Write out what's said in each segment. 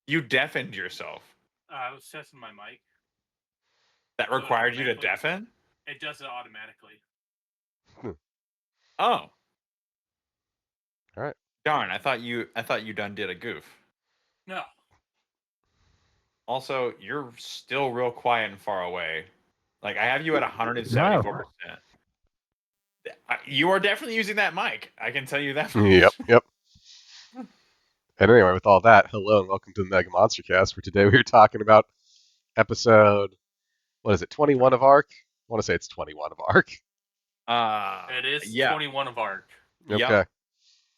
You deafened yourself. I was testing my mic. That required you to deafen? It does it automatically. Oh. All right. Darn, I thought you done did a goof. No. Also, you're still real quiet and far away. Like, I have you at 174%. You are definitely using that mic. I can tell you that. Yep. And anyway, with all that, hello and welcome to the MegaMonsterCast, where today we are talking about episode, 21 of ARC? I want to say it's 21 of ARC. It is 21 of ARC. Okay.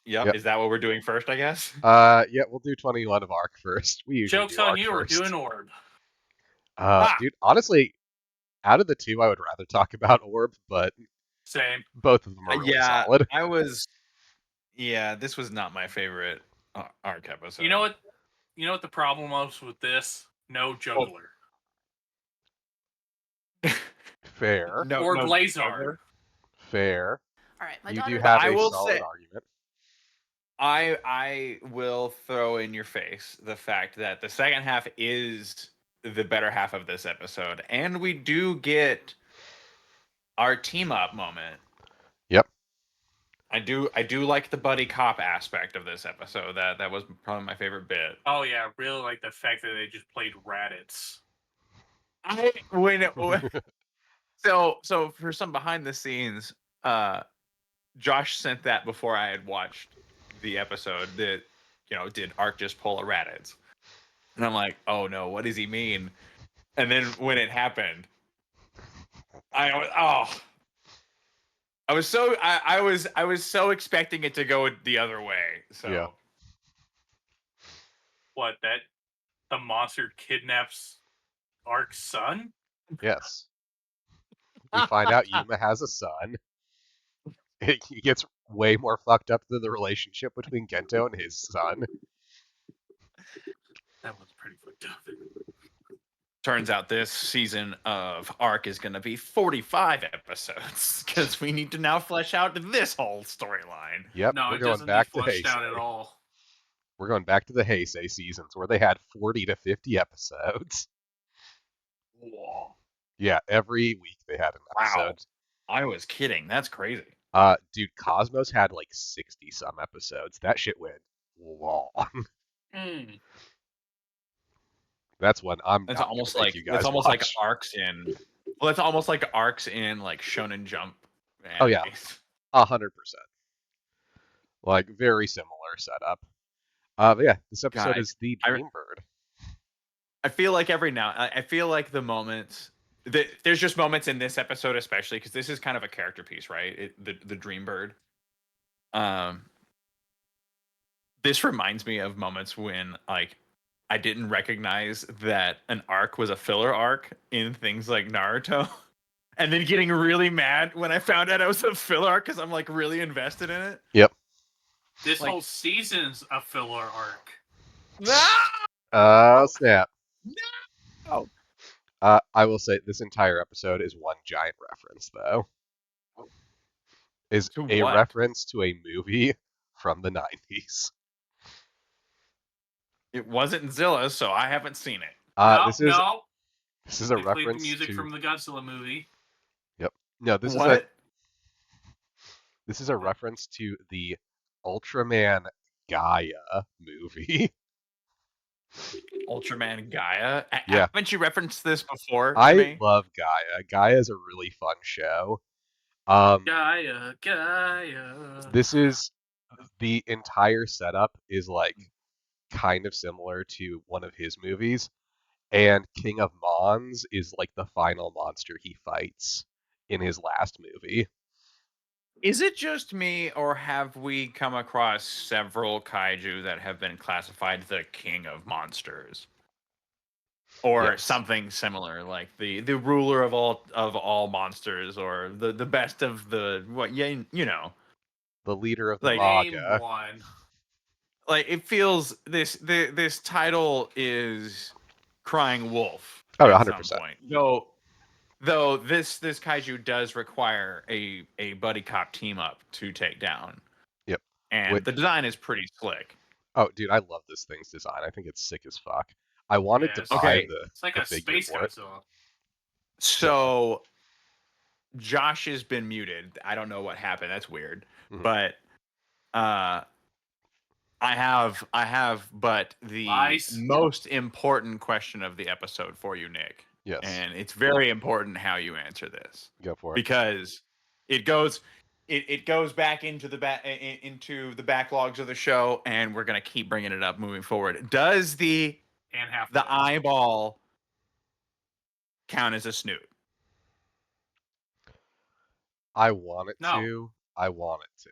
Yep. Is that what we're doing first, I guess? Yeah, we'll do 21 of ARC first. We usually Joke's do on ARC you, first. we're doing Orb. Dude, honestly, out of the two, I would rather talk about Orb, but same. Both of them are really solid. This was not my favorite ARC episode. You know what the problem was with this? No juggler. Fair. Or Blazar. Fair. All right, my you daughter. do have a solid argument. I will throw in your face the fact that the second half is the better half of this episode, and we do get our team up moment. Yep. I do like the buddy cop aspect of this episode. That was probably my favorite bit. Oh yeah, I really like the fact that they just played Raditz. So for some behind the scenes, Josh sent that before I had watched the episode that, did Ark just pull a Raditz? And I'm like, oh no, what does he mean? And then when it happened, I was so expecting it to go the other way. So yeah. What, that the monster kidnaps Ark's son? Yes. We find out Yuma has a son. He gets way more fucked up than the relationship between Gento and his son. That was pretty fucked up. Turns out this season of ARC is going to be 45 episodes because we need to now flesh out this whole storyline. Yep, no, we're it going doesn't back get to fleshed Heisei. out at all. We're going back to the Heisei seasons where they had 40 to 50 episodes. Whoa. Yeah, every week they had an episode. Wow. I was kidding. That's crazy. Dude, Cosmos had like 60 some episodes. That shit went long. That's one I'm. It's not almost gonna like make you guys it's almost watch. like arcs in. Well, it's almost like arcs in like Shonen Jump. Oh yeah, 100%. Like very similar setup. But yeah, this episode is the Dreambird. I feel like I feel like the moments. There's just moments in this episode, especially because this is kind of a character piece, right? The Dreambird. This reminds me of moments when like I didn't recognize that an arc was a filler arc in things like Naruto, and then getting really mad when I found out it was a filler arc because I'm like really invested in it. Yep. This whole season's a filler arc. No! Oh snap! No. I will say this entire episode is one giant reference, though. Is a reference to a movie from the 90s. It wasn't Zilla, so I haven't seen it. This is a reference played the music to from the Godzilla movie. Yep. No, this is a reference to the Ultraman Gaia movie. Ultraman Gaia? Yeah. Haven't you referenced this before? I love Gaia. Gaia is a really fun show. Gaia. This is the entire setup is like kind of similar to one of his movies, and King of Mons is like the final monster he fights in his last movie. Is it just me, or have we come across several kaiju that have been classified the king of monsters? Or something similar, like the ruler of all monsters, or the best of the the leader of the like, Maga. One. Like it feels this title is crying wolf. Oh, at 100%. some point. Though this kaiju does require a buddy cop team up to take down. Yep. And the design is pretty slick. Oh, dude, I love this thing's design. I think it's sick as fuck. I wanted to it's, buy Okay. it's like the a figure space for it. Godzilla. So Josh has been muted. I don't know what happened. That's weird. Mhm. But I have but the Lies. most important question of the episode for you, Nick. Yes, And it's very important how you answer this. go for it. Because it goes back into the backlogs of the show, and we're gonna keep bringing it up moving forward. Does the And half the eyeball count as a snoot? I want it No. to. I want it to.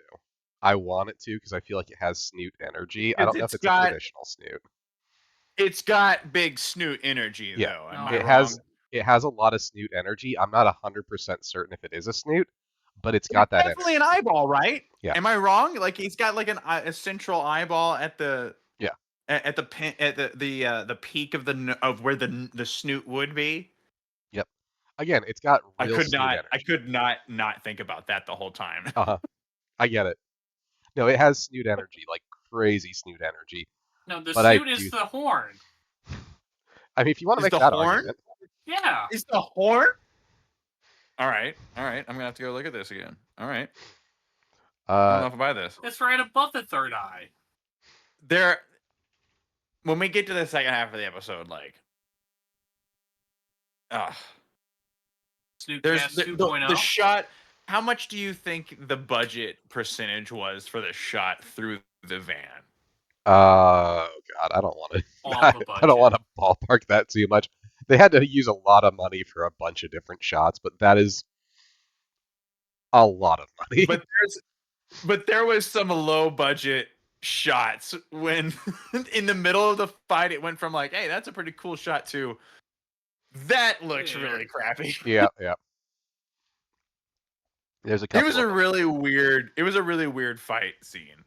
I want it to because I feel like it has snoot energy. I Because don't know if it's it's a got- traditional snoot. It's got big snoot energy, Yeah. though. Am No. I It wrong? has a lot of snoot energy. I'm not 100% certain if it is a snoot, but it's got It's that definitely energy. an eyeball, right? Yeah. Am I wrong? Like he's got like a central eyeball at the Yeah. at the pin at the peak of of where the snoot would be. Yep. Again, it's got I real could snoot not energy. think about that the whole time. Uh-huh. I get it. No, it has snoot energy, like crazy snoot energy. No, the But I snoot is do- the horn. I mean, if you want to Is make the that horn? argument, Yeah. Is the horn? All right. I'm gonna have to go look at this again. All right. I don't know if I buy this. It's right above the third eye. There, when we get to the second half of the episode, like, there's Snootcast the 2.0. shot. How much do you think the budget percentage was for the shot through the van? oh god, I don't want to. All the I don't want budget. to ballpark that too much. They had to use a lot of money for a bunch of different shots, but that is a lot of money. But there was some low budget shots when in the middle of the fight it went from like, hey, that's a pretty cool shot to that looks Yeah. really crappy. Yeah. There's a It couple. was a really weird fight scene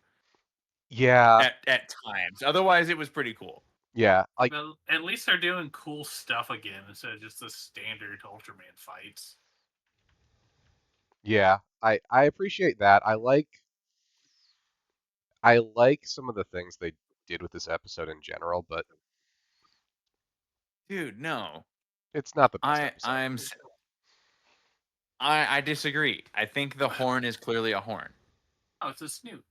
Yeah. at times. Otherwise it was pretty cool. Yeah. Like Well, at least they're doing cool stuff again instead of just the standard Ultraman fights. yeah, I appreciate that. I like some of the things they did with this episode in general, but Dude, no. it's not the best episode. I disagree. I think the horn is clearly a horn. Oh, it's a snoot.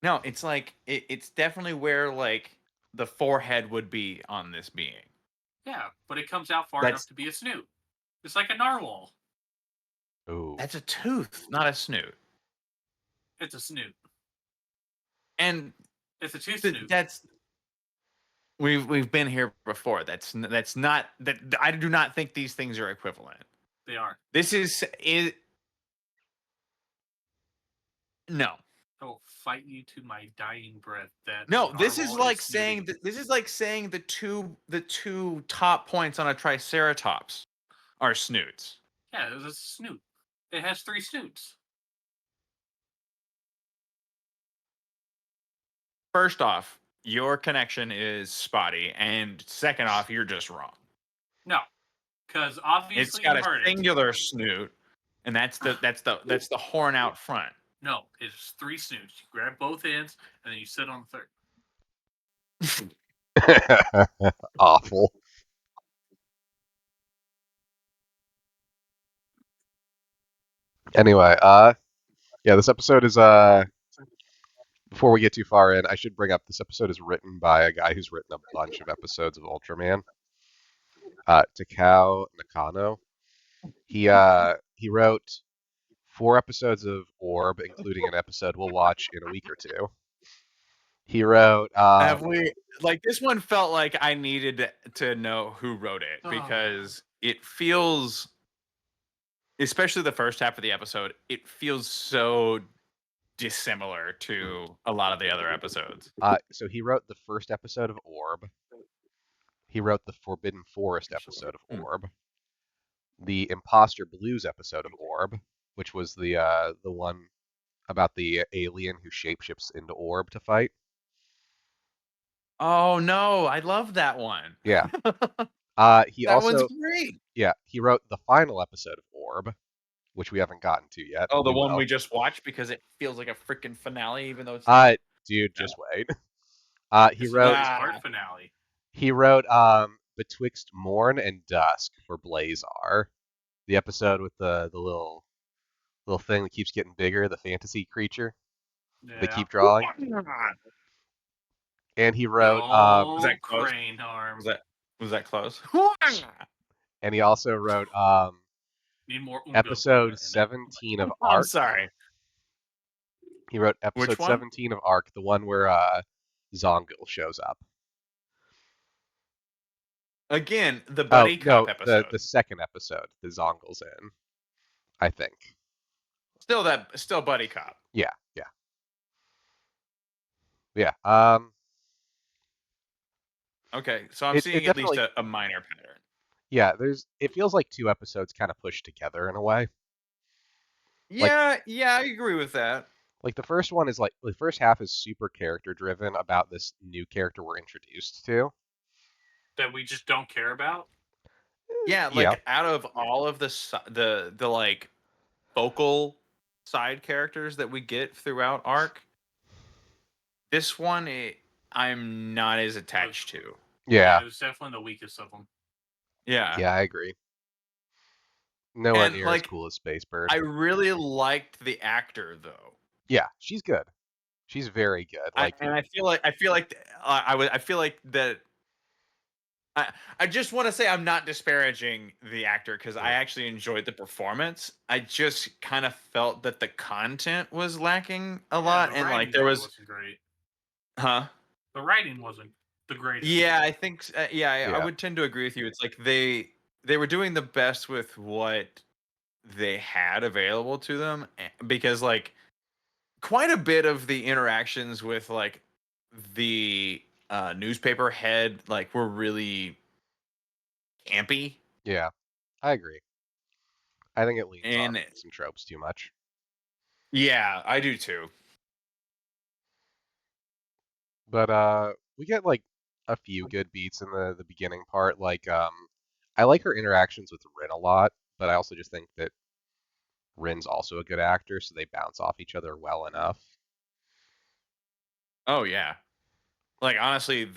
No, it's like it's definitely where like the forehead would be on this being. Yeah, but it comes out far That's- enough to be a snoot. It's like a narwhal. Ooh. That's a tooth, not a snoot. It's a snoot. And It's a tooth snoot. that's we've been here before. That's not that I do not think these things are equivalent. They are. This is no. I will fight you to my dying breath. That No, this is narwhal like snooty. saying the two top points on a triceratops are snoots. Yeah, it was a snoot. It has 3 snoots. First off, your connection is spotty, and second off, you're just wrong. No, because obviously It's got you a heard it. singular snoot, and that's the horn out front. No, it's 3 snoots. You grab both ends and then you sit on the third. Awful. Anyway, yeah, this episode is before we get too far in, I should bring up this episode is written by a guy who's written a bunch of episodes of Ultraman. Takao Nakano. He wrote 4 episodes of Orb, including an episode we'll watch in a week or two. He wrote Have we like this one felt like I needed to know who wrote it Oh. because it feels, especially the first half of the episode, it feels so dissimilar to a lot of the other episodes. so he wrote the first episode of Orb. He wrote the Forbidden Forest episode of Orb. The Imposter Blues episode of Orb, which was the one about the alien who shapeshifts into Orb to fight. Oh no, I love that one. Yeah. He That also one's great. he wrote the final episode of Orb, which we haven't gotten to yet. Oh, the We one will. we just watched because it feels like a freaking finale, even though it's Dude, just wait. He This is wrote his art finale. he wrote Betwixt Morn and Dusk for Blazar, the episode with the little thing that keeps getting bigger, the fantasy creature they Yeah. keep drawing. And he The wrote old Was that close? crane arm. Was that close? and he also wrote Need more Oompa episode Loompa in 17 of I'm Arc. sorry. He wrote Which episode one? 17 of Arc, the one where Zongul shows up. Again, the Oh, buddy cop no, episode. the second episode that Zongul's in, I think. Still buddy cop. Yeah. Okay, so I'm It seeing at least definitely, a minor pattern. yeah, it feels like two episodes kind of pushed together in a way. Yeah, I agree with that. Like the first one is like the first half is super character driven about this new character we're introduced to. that we just don't care about. Yeah, like out of all of the like focal side characters that we get throughout Arc, this one I'm not as attached to. Yeah. It was definitely the weakest of them. Yeah. Yeah, I agree. Nowhere And, near as like, cool as Space Bird. I really liked the actor though. Yeah, she's good. She's very good. Like, I feel like I feel like that. I just want to say I'm not disparaging the actor because I actually enjoyed the performance. I just kind of felt that the content was lacking a lot, the and like writing there was, wasn't great. huh? The writing wasn't the greatest. Yeah, I think. I Yeah. would tend to agree with you. It's like they were doing the best with what they had available to them because like quite a bit of the interactions with like the newspaper head like were really campy. yeah, I agree. I think it leans on And some tropes too much. yeah, I do too. But we get like a few good beats in the beginning part. Like I like her interactions with Rin a lot, but I also just think that Rin's also a good actor, so they bounce off each other well enough. Oh yeah. Like honestly,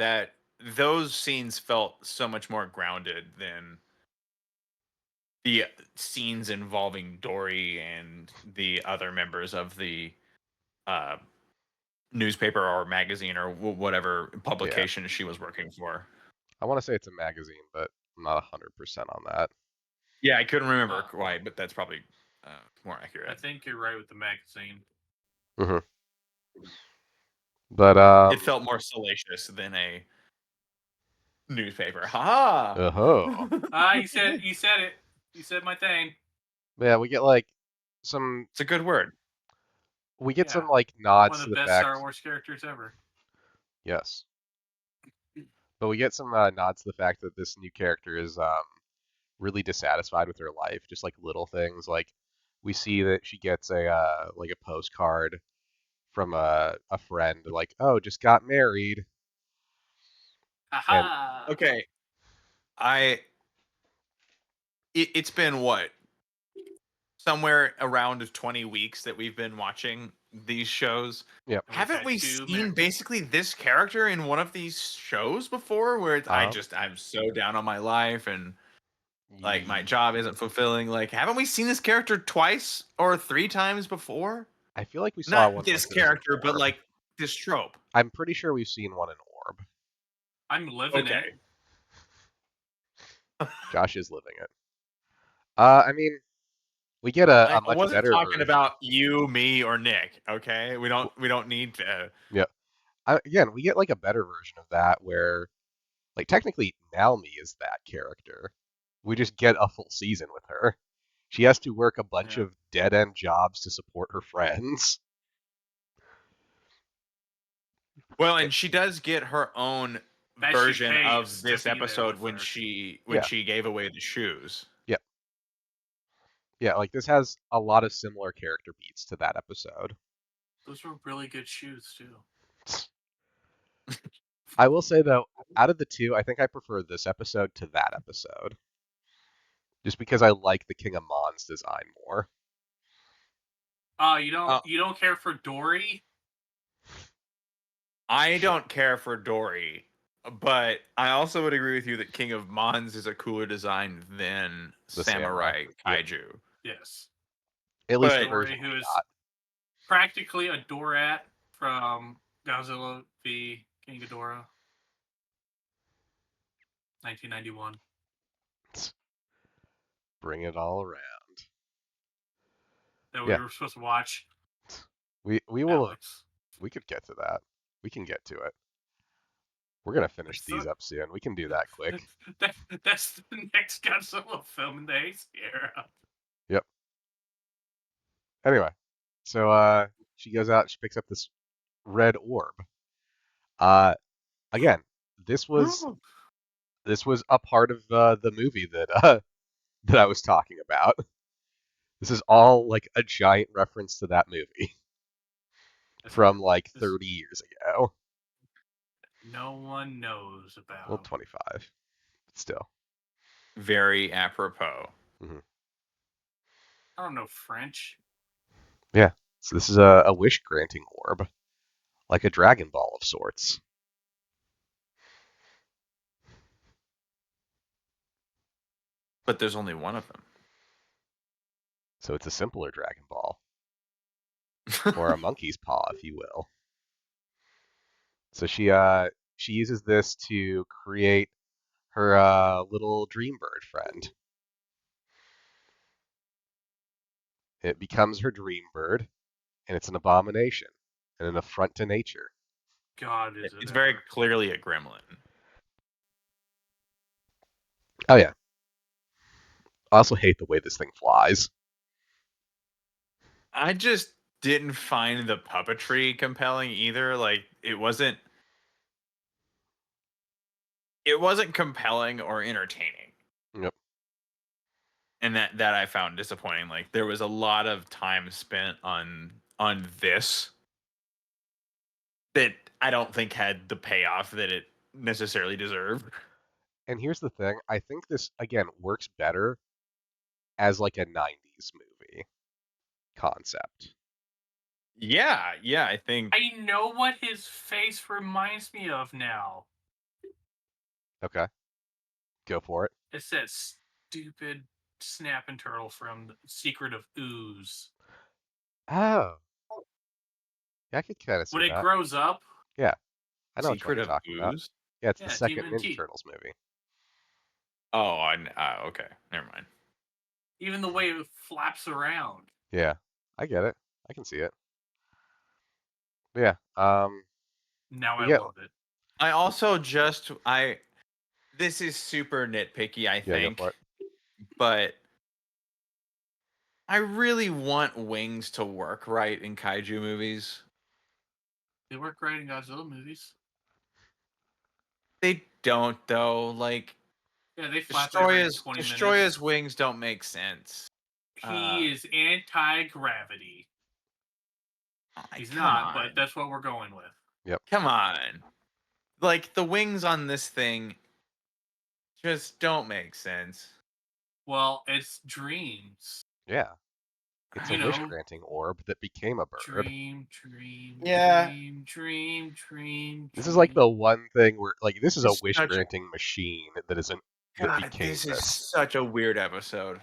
those scenes felt so much more grounded than the scenes involving Dory and the other members of the uh, newspaper or magazine or whatever publication she was working for. I want to say it's a magazine, but I'm not 100% on that. Yeah, I couldn't remember quite, but that's probably more accurate. I think you're right with the magazine. Mm-hmm. But it felt more salacious than a newspaper. Ha! Oh. You said it. You said my thing. Yeah, we get like some. It's a good word. We get Yeah. some like nods One of to the the best fact. Star Wars characters ever. Yes. But we get some nods to the fact that this new character is really dissatisfied with her life, just like little things. Like we see that she gets a like a postcard from a friend, like, oh, just got married. Aha! Okay. It's been what? Somewhere around 20 weeks that we've been watching these shows. Yep. Haven't we seen basically this character in one of these shows before where it's, I'm so down on my life and like my job isn't fulfilling? Like, haven't we seen this character twice or 3 times before? I feel like we saw Not one this like this character, but before. like this trope. I'm pretty sure we've seen one in Orb. I'm living it. Josh is living it. I mean, we get a much I wasn't better talking version. about you, me, or Nick. Okay, we don't need to. Yeah. Again, we get like a better version of that where, like, technically Nalmi is that character. We just get a full season with her. She has to work a bunch of dead end jobs to support her friends. Well, and she does get her own version of this episode when she gave away the shoes. Yep. Yeah, like this has a lot of similar character beats to that episode. Those were really good shoes too. I will say though, out of the two, I think I prefer this episode to that episode. Just because I like the King of Mon's design more. You don't care for Dory? I don't care for Dory, but I also would agree with you that King of Mons is a cooler design than The samurai. Samurai Yep. Kaiju. Yes. At least the But version Dory, who we is got. practically a Dorat from Godzilla v King Ghidorah, 1991. Bring it all around. That we Yeah. were supposed to watch. We will. Alex. We could get to that. We can get to it. We're gonna finish So- these up soon. We can do that quick. That's the next Godzilla film in the Ace era. Yep. Anyway, so she goes out. She picks up this red orb. Again, this was a part of the movie that that I was talking about. This is all like a giant reference to that movie from like 30 years ago. No one knows about. Well, 25, but still. very apropos. I don't know French. Yeah. So this is a wish granting orb, like a Dragon Ball of sorts. But there's only one of them. So it's a simpler Dragon Ball, or a monkey's paw, if you will. So she uses this to create her little dream bird friend. It becomes her dream bird, and it's an abomination and an affront to nature. God, is it It's ever. very clearly a gremlin. Oh yeah. I also hate the way this thing flies. I just didn't find the puppetry compelling either. Like it wasn't compelling or entertaining. Yep. And that I found disappointing. Like there was a lot of time spent on this that I don't think had the payoff that it necessarily deserved. And here's the thing, I think this again works better as like a 90s movie concept. Yeah, I think I know what his face reminds me of now. Okay. Go for it. It's that stupid snapping turtle from the Secret of Ooze. Oh. Yeah, I could kind of see When it that. grows up, Yeah. I know which one Secret you're of talking about. Ooze. Yeah, it's Yeah, the second Demon Ninja Teeth. Turtles movie. Oh, okay. Never mind. even the way it flaps around. Yeah. I get it. I can see it. But yeah. Now We I get- love it. I also this is super nitpicky, I Yeah, go think, for it. but I really want wings to work right in kaiju movies. They work great in Godzilla movies. They don't though. Like Yeah, they flap every 20 minutes. Destroya's wings don't make sense. He is anti-gravity. He's come not, on. but that's what we're going with. Come on. Like the wings on this thing just don't make sense. Well, it's dreams. Yeah. It's a You wish know, granting orb that became a bird. dream, Yeah. dream. This is like the one thing where like this is a It's wish such- granting machine that God, became this this. is such a weird episode.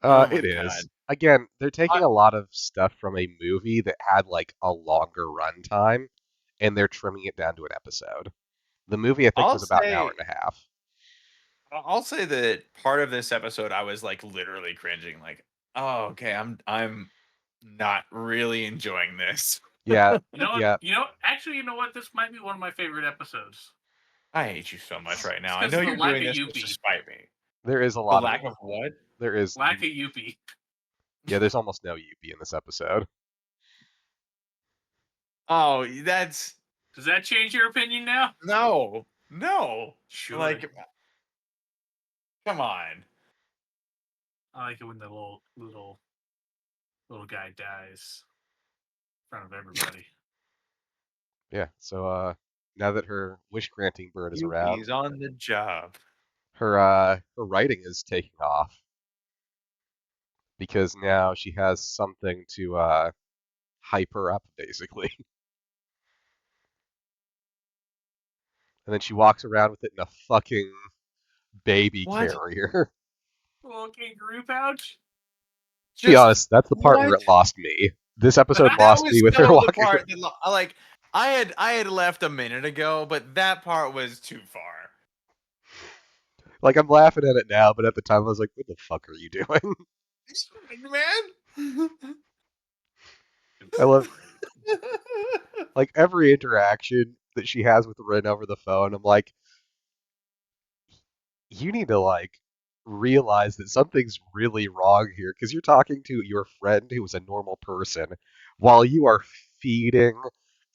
Oh my It is. God. Again, they're taking a lot of stuff from a movie that had like a longer runtime, and they're trimming it down to an episode. The movie I think was about an hour and a half. I'll say that part of this episode I was like literally cringing, like, oh, okay, I'm not really enjoying this. Yeah, You know what? yeah. Actually, you know what? This might be one of my favorite episodes. I hate you so much right now. I 'cause know of the you're lack doing of this to Yuppie. spite me. There is a The lot lack of what? There is Lack of Yuppie. Yeah, there's almost no Yuppie in this episode. Oh, that's Does that change your opinion now? no. Sure. Like, come on. I like it when the little guy dies in front of everybody. Yeah, so now that her wish granting bird is around, He's on the job. her writing is taking off because now she has something to hype her up, basically. And then she walks around with it in a fucking baby What? carrier. Little kangaroo pouch. To be honest, that's the part where it lost me. This episode That lost was me with her so the walking. part that, like, I had left a minute ago, but that part was too far. Like, I'm laughing at it now, but at the time I was like, what the fuck are you doing? Man. I love, like, every interaction that she has with Rin over the phone. I'm like, you need to, like, realize that something's really wrong here because you're talking to your friend who is a normal person while you are feeding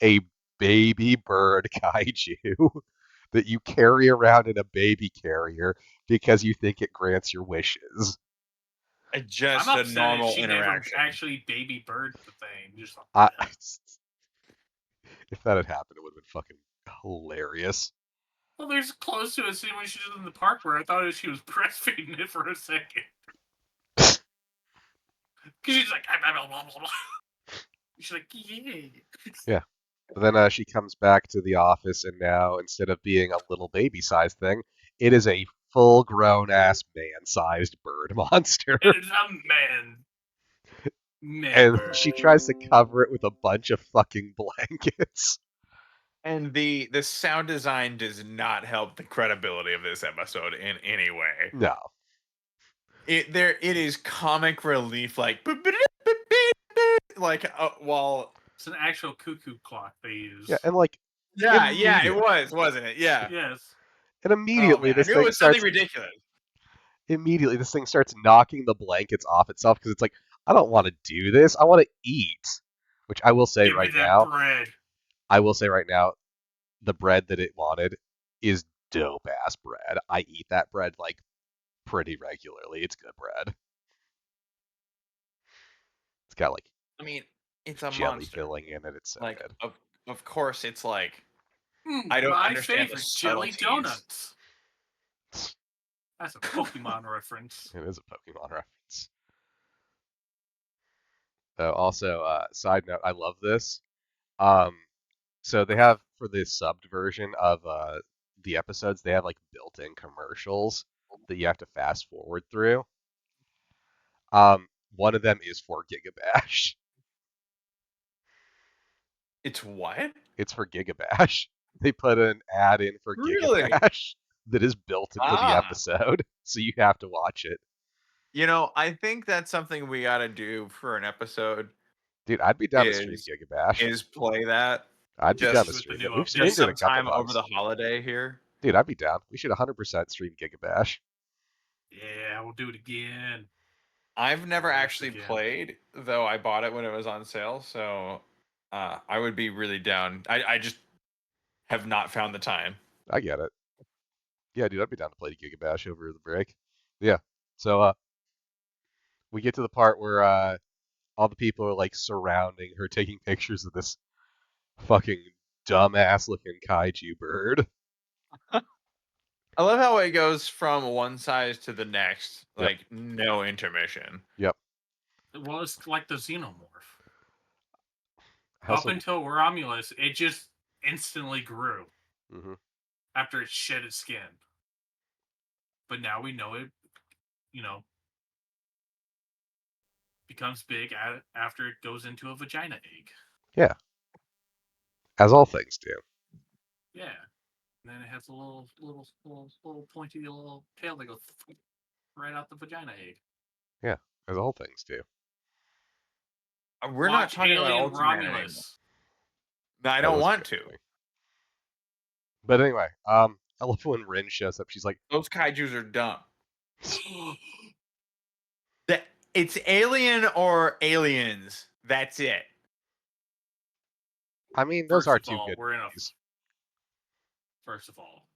a baby bird kaiju that you carry around in a baby carrier because you think it grants your wishes. Just I'm a upset normal if she interaction. never actually baby bird the thing. Just like, I, if that had happened, it would have been fucking hilarious. well, there's close to a scene when she's in the park where I thought she was breastfeeding it for a second. Because she's like, blah, blah, blah, blah. She's like, Yeah. But then she comes back to the office, and now instead of being a little baby-sized thing, it is a full-grown-ass man-sized bird monster. It's a man. And bird. she tries to cover it with a bunch of fucking blankets. And the sound design does not help the credibility of this episode in any way. No. It is comic relief, like while It's an actual cuckoo clock they use. Yeah, and like it was, wasn't it? Yeah. Yes. And immediately I this knew it thing was starts something ridiculous. immediately this thing starts knocking the blankets off itself because it's like, I don't want to do this. I want to eat. Which I will say Give right me that now, bread. the bread that it wanted is dope ass bread. I eat that bread like pretty regularly. It's good bread. It's got like I mean, it's a jelly monster. filling in it. It's so Like, good. of course, it's like I don't my understand the favorite jelly subtleties. donuts. That's a Pokemon reference. It is a Pokemon reference. Also, side note, I love this. So they have, for the subbed version of the episodes, they have like built-in commercials that you have to fast forward through. One of them is for Gigabash. It's what? It's for Gigabash. They put an ad in for Really? Gigabash that is built into the Ah. episode, so you have to watch it. You know, I think that's something we got to do for an episode. Dude, I'd be down to stream Gigabash. Is play that. I'd be just down to with the stream new it. We've update. streamed Just it a couple sometime over times. the holiday here. Dude, I'd be down. We should 100% stream Gigabash. Yeah, we'll do it again. I've never Yes, actually again. played, though I bought it when it was on sale, so I would be really down. I just have not found the time. I get it. Yeah, dude, I'd be down to play Gigabash over the break. Yeah. So we get to the part where all the people are like surrounding her, taking pictures of this fucking dumbass looking kaiju bird. I love how it goes from one size to the next, Yep. like no intermission. Yep. Well, it's like the Xenomorph. Has Up until Romulus, it just instantly grew Mhm. after it shed its skin. But now we know it, becomes big after it goes into a vagina egg. Yeah. As all things do. Yeah. And then it has a little pointy little tail that goes right out the vagina egg. Yeah. As all things do. We're not Watch talking about Alien Ultraman anymore. Romulus. No, I That don't was a want good to. movie. But anyway, I love when Rin shows up. She's like, Those kaijus are dumb. It's Alien or Aliens. That's it. I mean, those are two good we're in movies. First of all,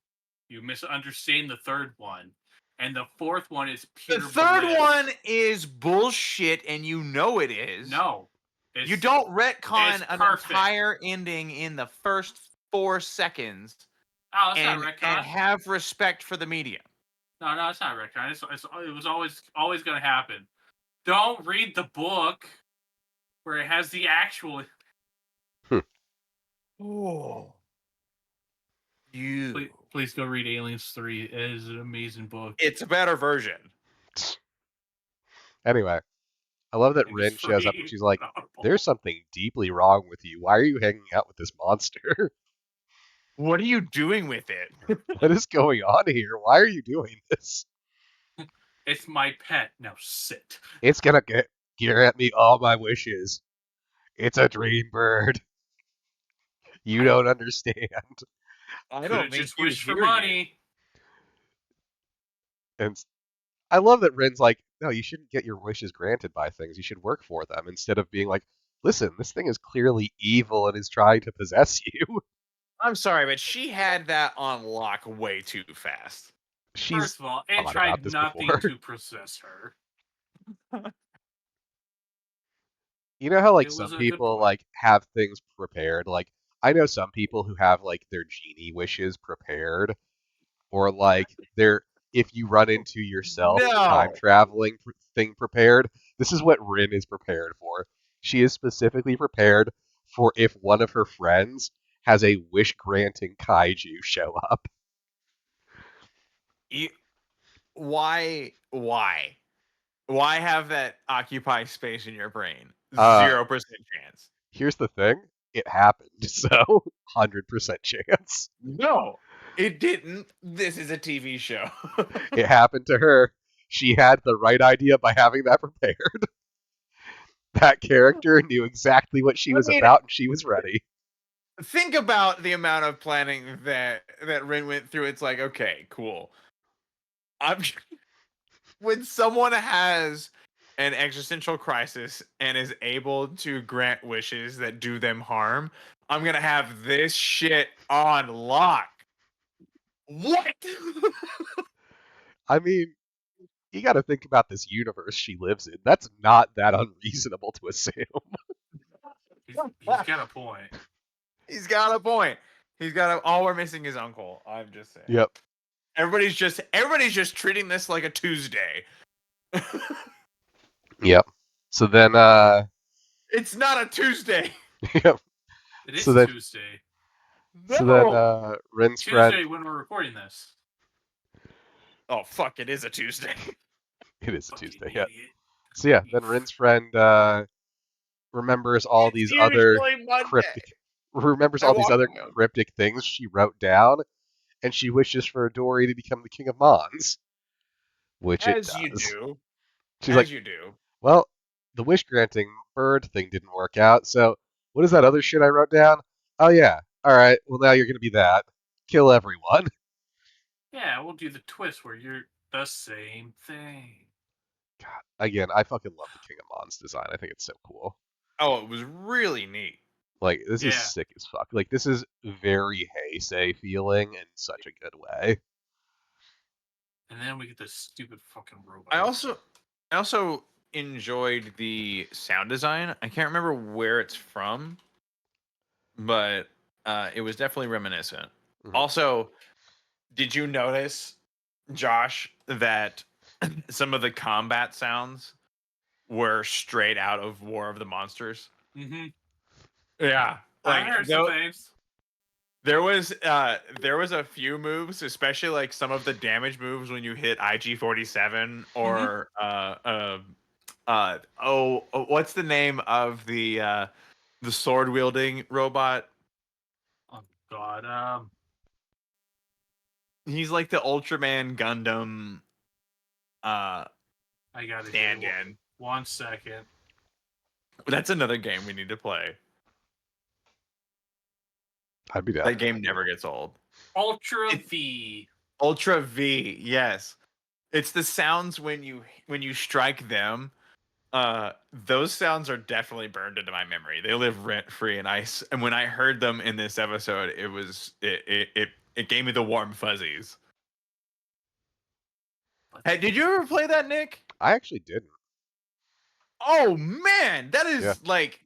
you misunderstand the third one. And the fourth one is pure The third bliss. one is bullshit, and you know it is. No. You don't retcon it's an perfect. entire ending in the first 4 seconds Oh, that's and, not retcon. and have respect for the medium. No, it's not retcon. It was always going to happen. Don't read the book where it has the actual. Oh. Please go read Aliens 3. It is an amazing book. It's a better version. Anyway, I love that It was Rin shows up and free. she's like, Phenomenal. "There's something deeply wrong with you. Why are you hanging out with this monster? What are you doing with it? What is going on here? Why are you doing this? It's my pet. Now sit. It's gonna grant me all my wishes. It's a dream bird. You don't understand." I Could've don't think just you wished for hear you. money. And I love that Rin's like, "No, you shouldn't get your wishes granted by things. You should work for them," instead of being like, "Listen, this thing is clearly evil and is trying to possess you." I'm sorry, but she had that on lock way too fast. She's First of all, it thought tried about this nothing before. to possess her. You know how like It some was a good people point. like have things prepared? Like I know some people who have like their genie wishes prepared, or like their if you run into yourself time No. traveling thing prepared. This is what Rin is prepared for. She is specifically prepared for if one of her friends has a wish granting kaiju show up. Why? Why have that occupy space in your brain? Uh, 0% chance. Here's the thing. It happened, so 100% chance. No, it didn't. This is a TV show. It happened to her. She had the right idea by having that prepared. That character knew exactly what she I was mean, about, and she was ready. think about the amount of planning that Rin went through. It's like, okay, cool. When someone has an existential crisis and is able to grant wishes that do them harm, I'm gonna have this shit on lock. What? I mean, you got to think about this universe she lives in. That's not that unreasonable to assume. He's got a point. He's got a point. He's got a. All we're missing is Uncle. I'm just saying. Yep. Everybody's just treating this like a Tuesday. Yep. So then, It's not a Tuesday. yep. It is So then- Tuesday. No. So then, Rin's Tuesday friend. when we're recording this. Oh fuck! It is a Tuesday. It is a Fucking Tuesday. Yeah. idiot. So yeah, then Rin's friend remembers all It's these other usually Monday. cryptic things she wrote down, and she wishes for Dory to become the king of Mons, which it As you does. do. She's As like, you do. well, the wish granting bird thing didn't work out, so what is that other shit I wrote down? Oh yeah, all right. Well, now you're gonna be that. Kill everyone. Yeah, we'll do the twist where you're the same thing. God, again, I fucking love the King of Mons design. I think it's so cool. Oh, it was really neat. Like this is Yeah. sick as fuck. Like this is very Heisei feeling in such a good way. And then we get this stupid fucking robot. I also enjoyed the sound design. I can't remember where it's from, but it was definitely reminiscent. Mhm. Also, did you notice, Josh, that some of the combat sounds were straight out of War of the Monsters? Mm-hmm. Yeah, I like heard some things. there was a few moves, especially like some of the damage moves when you hit IG-47 or what's the name of the sword wielding robot? Oh god. He's like the Ultraman Gundam I gotta get stand-in. 1 second. That's another game we need to play. I'd be down. That game never gets old. Ultra V. Ultra V, yes. It's the sounds when you strike them. Those sounds are definitely burned into my memory. They live rent free, and when I heard them in this episode, it gave me the warm fuzzies. Hey, did you ever play that, Nick? I actually didn't. Oh man, that is Yeah. like,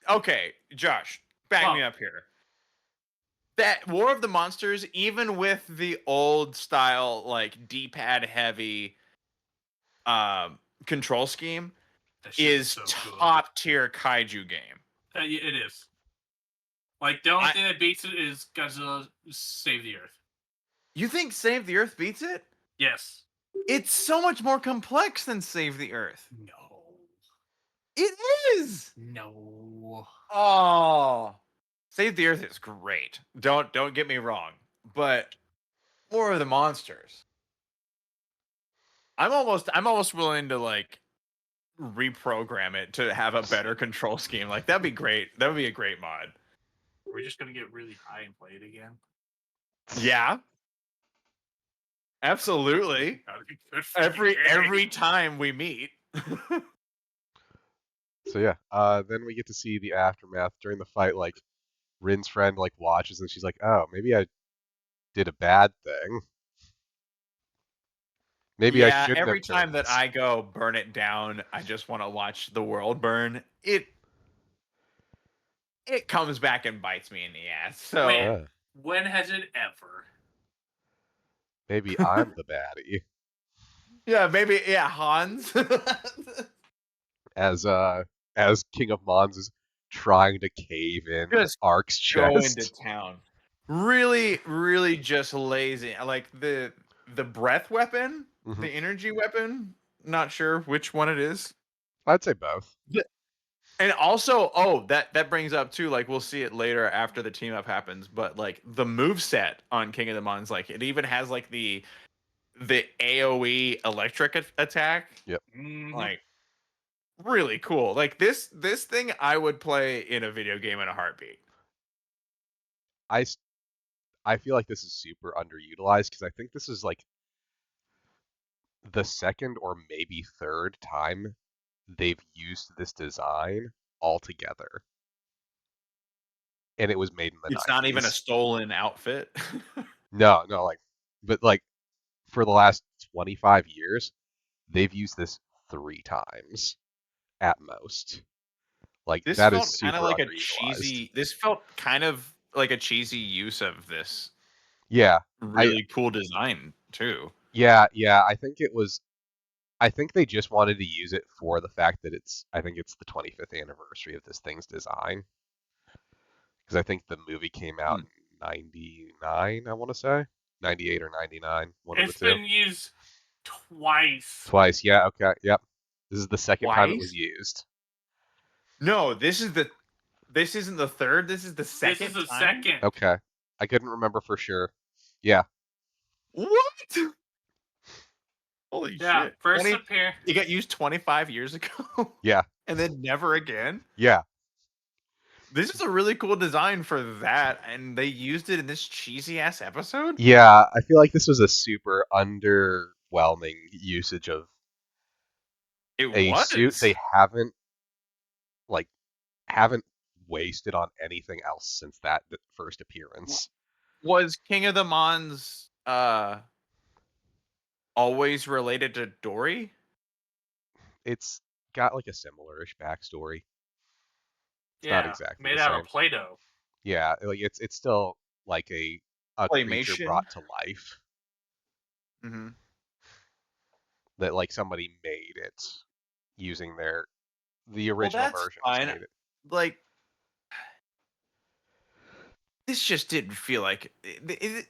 okay, Josh, back me up here. That War of the Monsters, even with the old style like D-pad heavy control scheme, That shit is so top tier kaiju game. good. It is. Like, the only thing that beats it is Godzilla Save the Earth. You think Save the Earth beats it? Yes. It's so much more complex than Save the Earth. No. It is. No. Oh, Save the Earth is great. Don't get me wrong, but War of the Monsters. I'm almost willing to like reprogram it to have a better control scheme. Like that'd be great. That would be a great mod. We're just gonna get really high and play it again. Yeah. Absolutely. That'd be good for the game. Every time we meet. So yeah, then we get to see the aftermath during the fight. Like Rin's friend like watches and she's like, "Oh, maybe I did a bad thing. Maybe I Yeah, shouldn't every have turned time that this." I go burn it down, I just want to watch the world burn. It comes back and bites me in the ass. So When? When has it ever? Maybe I'm the baddie. yeah, maybe Hans. As King of Mons is trying to cave in Just Ark's go into chest. town. Really just lazy. Like the breath weapon, Mhm. the energy weapon. Not sure which one it is. I'd say both. And also, oh, that brings up too, like we'll see it later after the team up happens, but like the move set on King of the Mons, like it even has like the AoE electric attack. Yep. Mhm. Like really cool. Like this thing I would play in a video game in a heartbeat. I feel like this is super underutilized because I think this is like the second or maybe third time they've used this design altogether. And it was made in the It's 90s. not even a stolen outfit. No, but like for the last 25 years, they've used this 3 times at most. Like This that is felt kind of super like a underutilized. this felt kind of like a cheesy use of this Yeah, really cool design too. yeah. I think they just wanted to use it for the fact that I think it's the 25th anniversary of this thing's design. Because I think the movie came out in 99, I want to say. 98 or 99, one of the It's two. been used twice. Twice, yeah, okay, yep. This is the second time it was Twice? used. No, this isn't the third. This is the second. This is the time? second. Okay. I couldn't remember for sure. Yeah. What? Holy Yeah, shit! first appear. It got used 25 years ago. Yeah. And then never again. Yeah. This is a really cool design for that, and they used it in this cheesy ass episode. Yeah, I feel like this was a super underwhelming usage of It a was. suit they haven't wasted on anything else since that first appearance. Was King of the Mons always related to Dory? It's got like a similar-ish backstory. It's not exactly made the out same. of Play-Doh. Yeah, like it's still like a creature Claymation? brought to life Mm-hmm. that like somebody made it using the Well, original that's version fine. made it. Like, this just didn't feel like the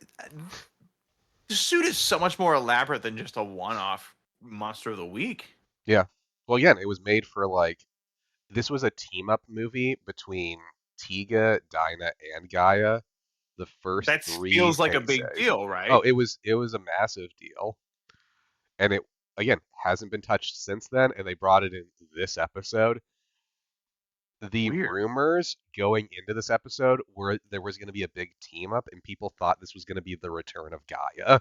suit is so much more elaborate than just a one-off monster of the week. Yeah. Well, again, it was made for like this was a team-up movie between Tiga, Dinah, and Gaia. The first That 3 feels like a big Teiseis. deal, right? Oh, it was a massive deal. And it again hasn't been touched since then, and they brought it in this episode. The Weird. rumors going into this episode were there was going to be a big team up, and people thought this was going to be the return of Gaia.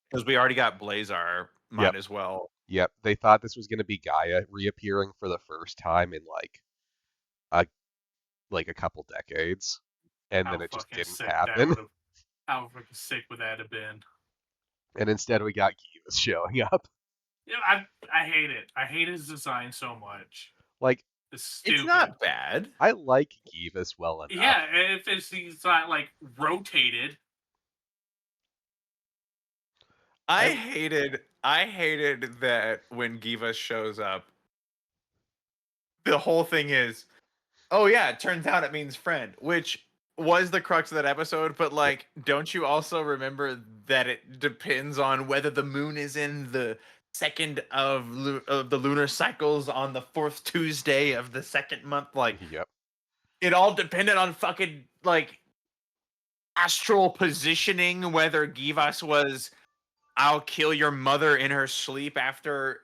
Because we already got Blazar, might Yep. as well. Yep, they thought this was going to be Gaia reappearing for the first time in like a couple decades, and then it just didn't happen. How fucking sick would that have been? And instead, we got Givas showing up. Yeah, I hate it. I hate his design so much. Like, It's stupid. It's not bad. I like Givas well enough. Yeah, if he's not like rotated. I hated that when Giva shows up, the whole thing is Oh yeah, it turns out it means friend, which was the crux of that episode. But like, don't you also remember that it depends on whether the moon is in the second of the lunar cycles on the fourth Tuesday of the second month? Like, Yep. it all depended on fucking like astral positioning. Whether Givas was, I'll kill your mother in her sleep after,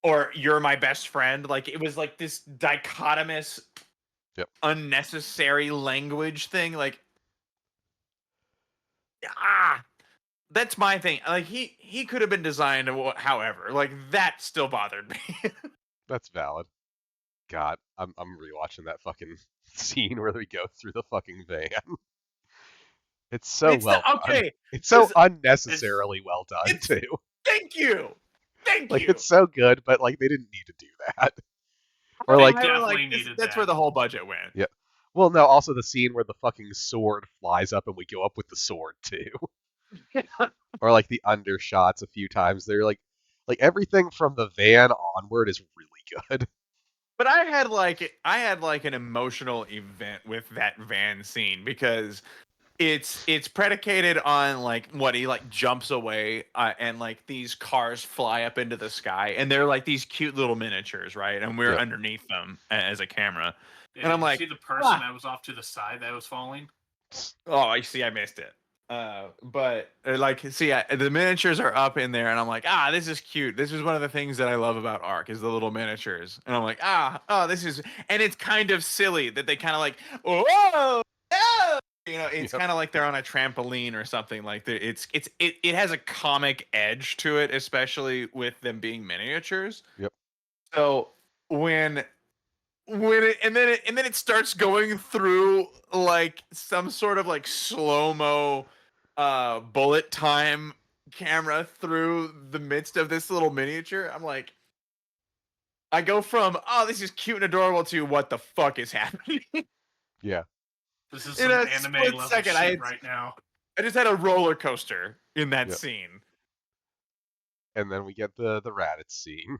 or you're my best friend. Like, it was like this dichotomous, Yep. unnecessary language thing. Like, that's my thing. Like, he could have been designed however. Like, that still bothered me. That's valid. God, I'm rewatching that fucking scene where we go through the fucking van. It's so It's well not done. okay. It's so It's- unnecessarily well done it's- too. Thank you. Like you. it's so good, but like they didn't need to do that. Or They like definitely needed that's that. where the whole budget went. Yeah. Well, no, also the scene where the fucking sword flies up and we go up with the sword too. Or like the undershots a few times. They're like everything from the van onward is really good. But I had like an emotional event with that van scene because it's predicated on like what he like jumps away, and like these cars fly up into the sky and they're like these cute little miniatures, right? And we're Yep. underneath them as a camera. Yeah, And I'm did you like, see the person that was off to the side that was falling? oh, I see, I missed it. But like, see, the miniatures are up in there, and I'm like, this is cute. This is one of the things that I love about Ark is the little miniatures, and I'm like, this is, and it's kind of silly that they kind of like, whoa, no! It's Yep. kind of like they're on a trampoline or something. Like it has a comic edge to it, especially with them being miniatures. Yep. So when and then it starts going through like some sort of like slow-mo bullet time camera through the midst of this little miniature. I'm like, I go from, this is cute and adorable to what the fuck is happening? Yeah. This is In some a anime split level second, shit right now. I just had a roller coaster in that Yep. scene. And then we get the Raditz scene.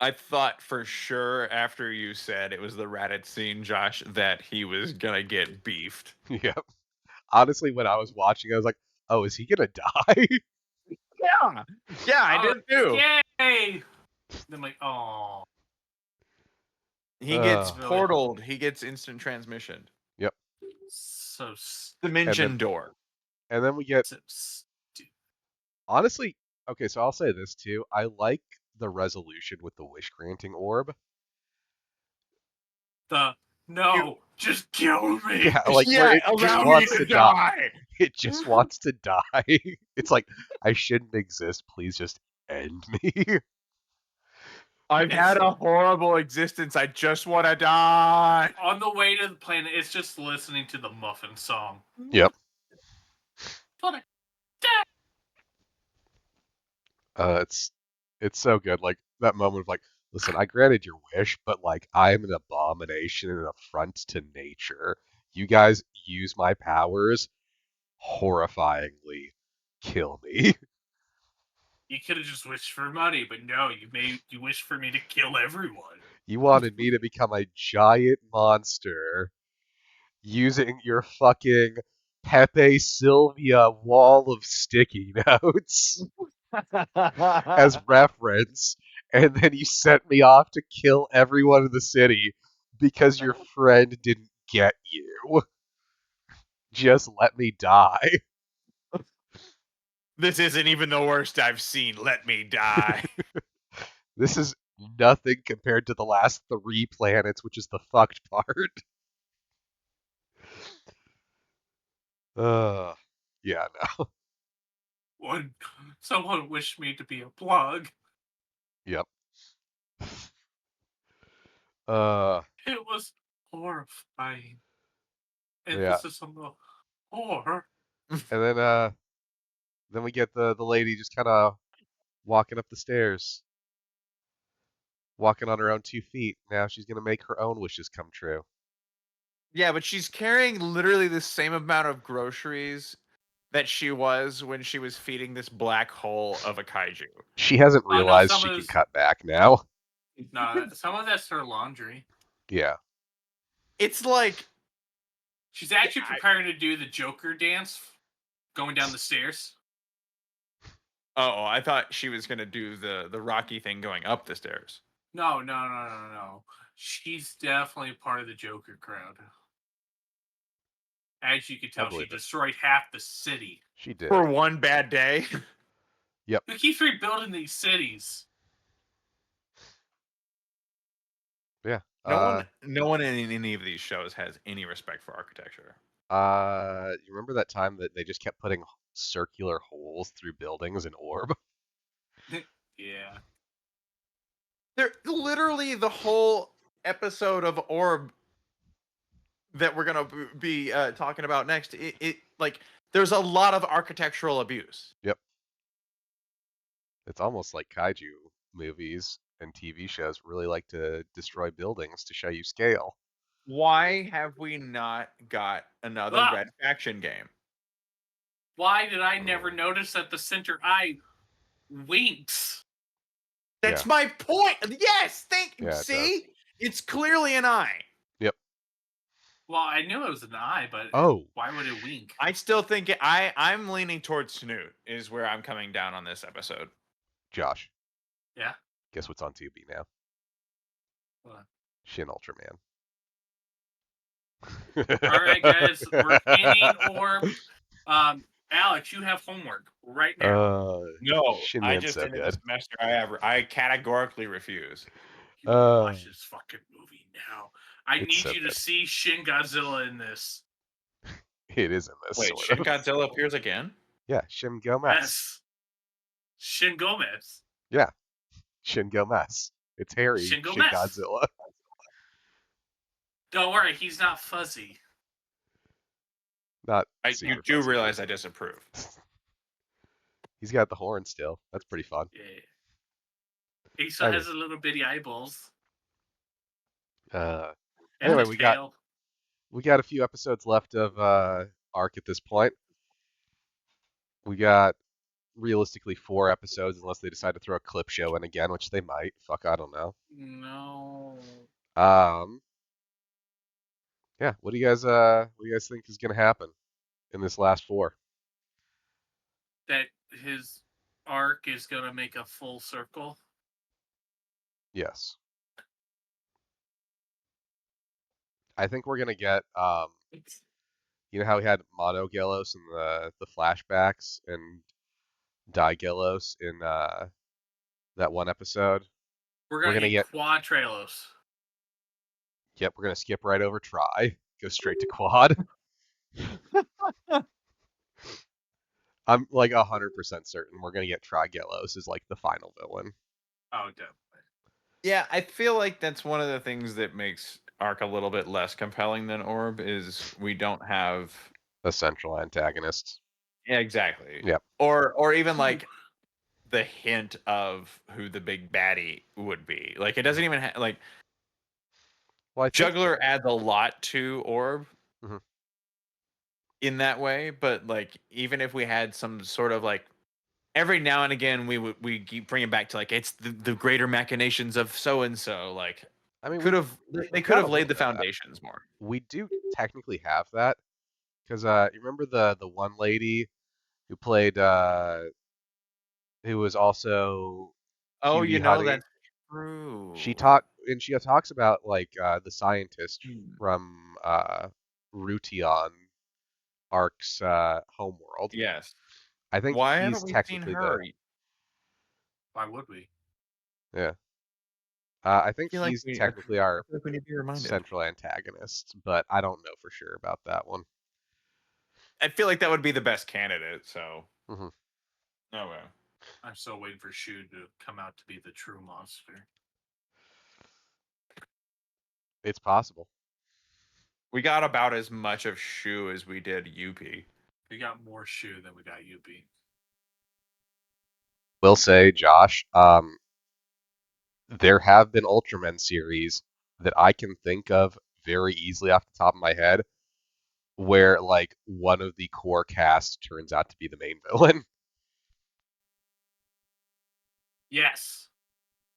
I thought for sure after you said it was the Raditz scene, Josh, that he was gonna get beefed. Yep. Honestly, when I was watching, I was like, "Oh, is he gonna die?" Yeah, I did too. Yay! I'm like, oh. He gets Ugh. portaled. He gets instant transmission. Yep. So Dimension door. And then we get stupid. honestly, okay, so I'll say this too. I like the resolution with the wish granting orb. Just kill me. Yeah, like where it just allow me wants to to die. die. It just wants to die. It's like I shouldn't exist. Please just end me. I've had a horrible existence. I just want to die. On the way to the planet, it's just listening to the Muffin song. Yep. But It's so good. Like that moment of like, listen, I granted your wish, but like I'm an abomination and an affront to nature. You guys use my powers, horrifyingly kill me. you could have just wished for money, but no, you wished for me to kill everyone. You wanted me to become a giant monster using your fucking Pepe Sylvia wall of sticky notes as reference, and then you sent me off to kill everyone in the city because your friend didn't get you. Just let me die. This isn't even the worst I've seen. Let me die. This is nothing compared to the last 3 planets, which is the fucked part. Yeah, no. Someone wished me to be a plug. Yep. It was horrifying. Emphasis on the horror. And then we get the lady just kind of walking up the stairs, walking on her own 2 feet. Now she's gonna make her own wishes come true. Yeah, but she's carrying literally the same amount of groceries that she was when she was feeding this black hole of a kaiju. She hasn't Oh, no, realized some she of can those- cut back now. No, some of that's her laundry. Yeah. It's like She's actually preparing to do the Joker dance, going down the stairs. oh, I thought she was gonna do the Rocky thing going up the stairs. No. She's definitely part of the Joker crowd. As you can I tell, she believe it. destroyed half the city. She did. For one bad day. Who keeps rebuilding these cities? Yeah. No one in any of these shows has any respect for architecture. You remember that time that they just kept putting circular holes through buildings in Orb? Yeah. They're literally the whole episode of Orb that we're gonna be talking about next. It like there's a lot of architectural abuse. Yep. It's almost like kaiju movies and TV shows really like to destroy buildings to show you scale. Why have we not got another Ah! Red Faction game? Why did I never notice that the center eye winks? That's my point. Yes, Yeah, it see, does. it's clearly an eye. Yep. Well, I knew it was an eye, but Oh, why would it wink? I still think I'm leaning towards Snoot is where I'm coming down on this episode. Josh. Yeah? Guess what's on Tubi now? What? Shin Ultraman. All right, guys, we're ending Orb. Alex, you have homework right now. No, Shin I Man's just so ended the good. semester. I categorically refuse. You will watch this fucking movie now. I It's need so you to good. see Shin Godzilla in this. It is in this Wait, sort Shin of. Godzilla appears again? Yeah, Shin Gomez. Yes. Shin Gomez. Yeah, Shin Gomez. It's Harry. Shin Shin Gomez. Godzilla. Don't worry, he's not fuzzy. Not. You super do fuzzy. realize I disapprove. He's got the horn still. That's pretty fun. Yeah. He still has his little bitty eyeballs. And Anyway, we got a few episodes left of Arc at this point. We got realistically 4 episodes unless they decide to throw a clip show in again, which they might. Fuck, I don't know. No. Yeah, what do you guys think is gonna happen in this last 4? That his arc is going to make a full circle. Yes. I think we're gonna get you know how we had Mono Gelos in the flashbacks and Di Gelos in that one episode? We're going to get Quad Trailers. Yep, we're gonna skip right over Try, go straight to Quad. I'm like 100% certain we're gonna get Try Gelos as like the final villain. Oh, definitely. Yeah, I feel like that's one of the things that makes Arc a little bit less compelling than Orb is we don't have A central antagonist. Yeah, exactly. Yep. Or even like the hint of who the big baddie would be. Like it doesn't even like Well, Juggler adds a lot to Orb Mhm. in that way, but like even if we had some sort of like every now and again we keep bringing back to like it's the greater machinations of so and so. Like I mean, they could have laid the foundations more. We do technically have that because you remember the one lady who played who was also Oh, Cutie you know Honey? that's true. She talks about like the scientist from Rution Arc's homeworld. Yes. I think Why he's haven't we seen technically her? Why would we? Yeah. I think feel like he's we- technically our I feel like we need to be reminded. central antagonist, but I don't know for sure about that one. I feel like that would be the best candidate. So. Mhm. Oh well. I'm still waiting for Shu to come out to be the true monster. It's possible. We got about as much of Shu as we did UP. We got more Shu than we got UP. Will say, Josh, there have been Ultraman series that I can think of very easily off the top of my head where like one of the core cast turns out to be the main villain. Yes.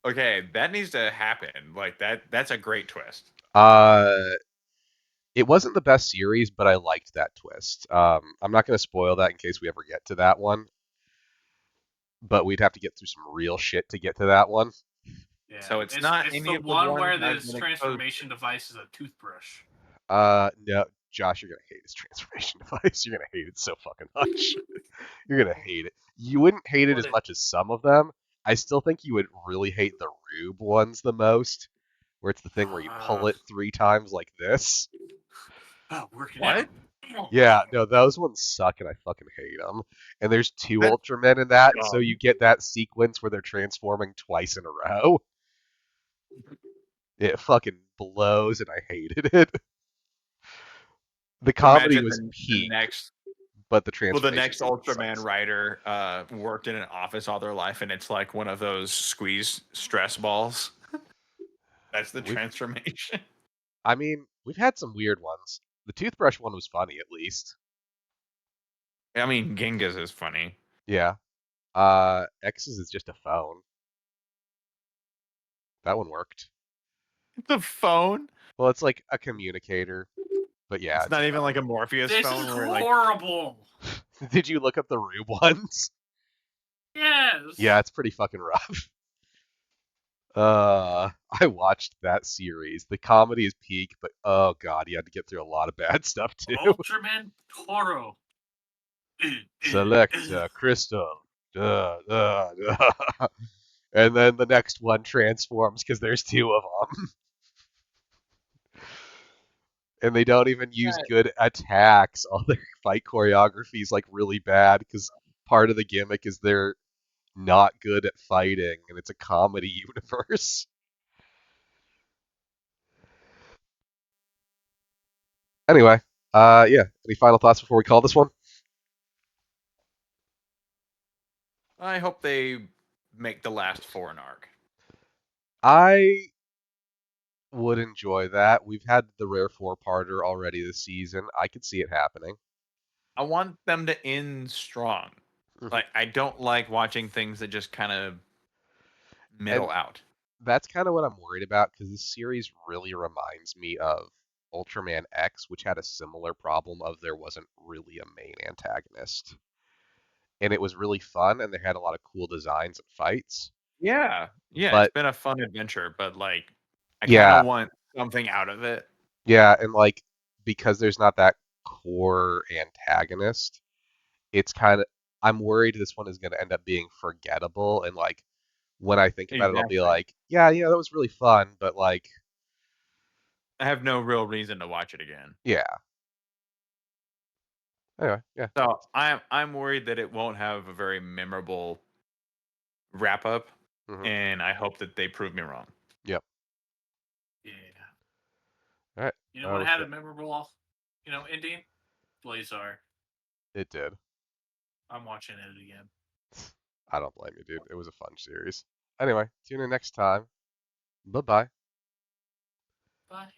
Okay, that needs to happen. Like that's a great twist. It wasn't the best series, but I liked that twist. I'm not going to spoil that in case we ever get to that one, but we'd have to get through some real shit to get to that one. Yeah. So it's not it's any the of the one ones where I've this been exposed transformation device is a toothbrush. No, Josh, you're gonna hate his transformation device. You're gonna hate it so fucking much. You're gonna hate it. You wouldn't hate it as much as some of them. I still think you would really hate the Rube ones the most, where it's the thing where you pull it 3 times like this. Oh, working What? out. Yeah, no, those ones suck and I fucking hate them. And there's 2 That's Ultramen in that, so dumb. you get that sequence where they're transforming twice in a row. It fucking blows and I hated it. The comedy Imagine was the peak, next but the well, the transformation next sequence Ultraman sucks. writer worked in an office all their life, and it's like one of those squeeze stress balls. That's the We've transformation. I mean, we've had some weird ones. The toothbrush one was funny, at least. I mean, Genghis is funny. Yeah. X's is just a phone. That one worked. The phone. Well, it's like a communicator, but yeah, It's it's a not even phone. like a Morpheus This phone is where like horrible. Did you look up the Rube ones? Yes. Yeah, it's pretty fucking rough. I watched that series. The comedy is peak, but oh god, you had to get through a lot of bad stuff too. Ultraman Toro. Select crystal. And then the next one transforms because there's 2 of them. And they don't even use good attacks. All their fight choreography is like really bad because part of the gimmick is they're not good at fighting, and it's a comedy universe. Anyway, yeah. Any final thoughts before we call this one? I hope they make the last 4 an arc. I would enjoy that. We've had the rare 4-parter already this season. I could see it happening. I want them to end strong. Mhm. Like I don't like watching things that just kind of middle And out. that's kind of what I'm worried about because this series really reminds me of Ultraman X, which had a similar problem of there wasn't really a main antagonist. And it was really fun, and they had a lot of cool designs and fights. Yeah. Yeah, it's But been a fun adventure, but like I kind yeah, of want something out of it. yeah, and like because there's not that core antagonist, it's kind of I'm worried this one is going to end up being forgettable, and like when I think about it, I'll be Exactly. like, yeah, that was really fun, but like, I have no real reason to watch it again. yeah. Anyway, yeah. So I'm worried that it won't have a very memorable wrap up, Hmm. and I hope that they prove me wrong. Yep. Yeah. All right. You know Oh what had shit, a memorable, ending? Blazar. it did. I'm watching it again. I don't blame you, dude. It was a fun series. Anyway, tune in next time. Bye bye. Bye.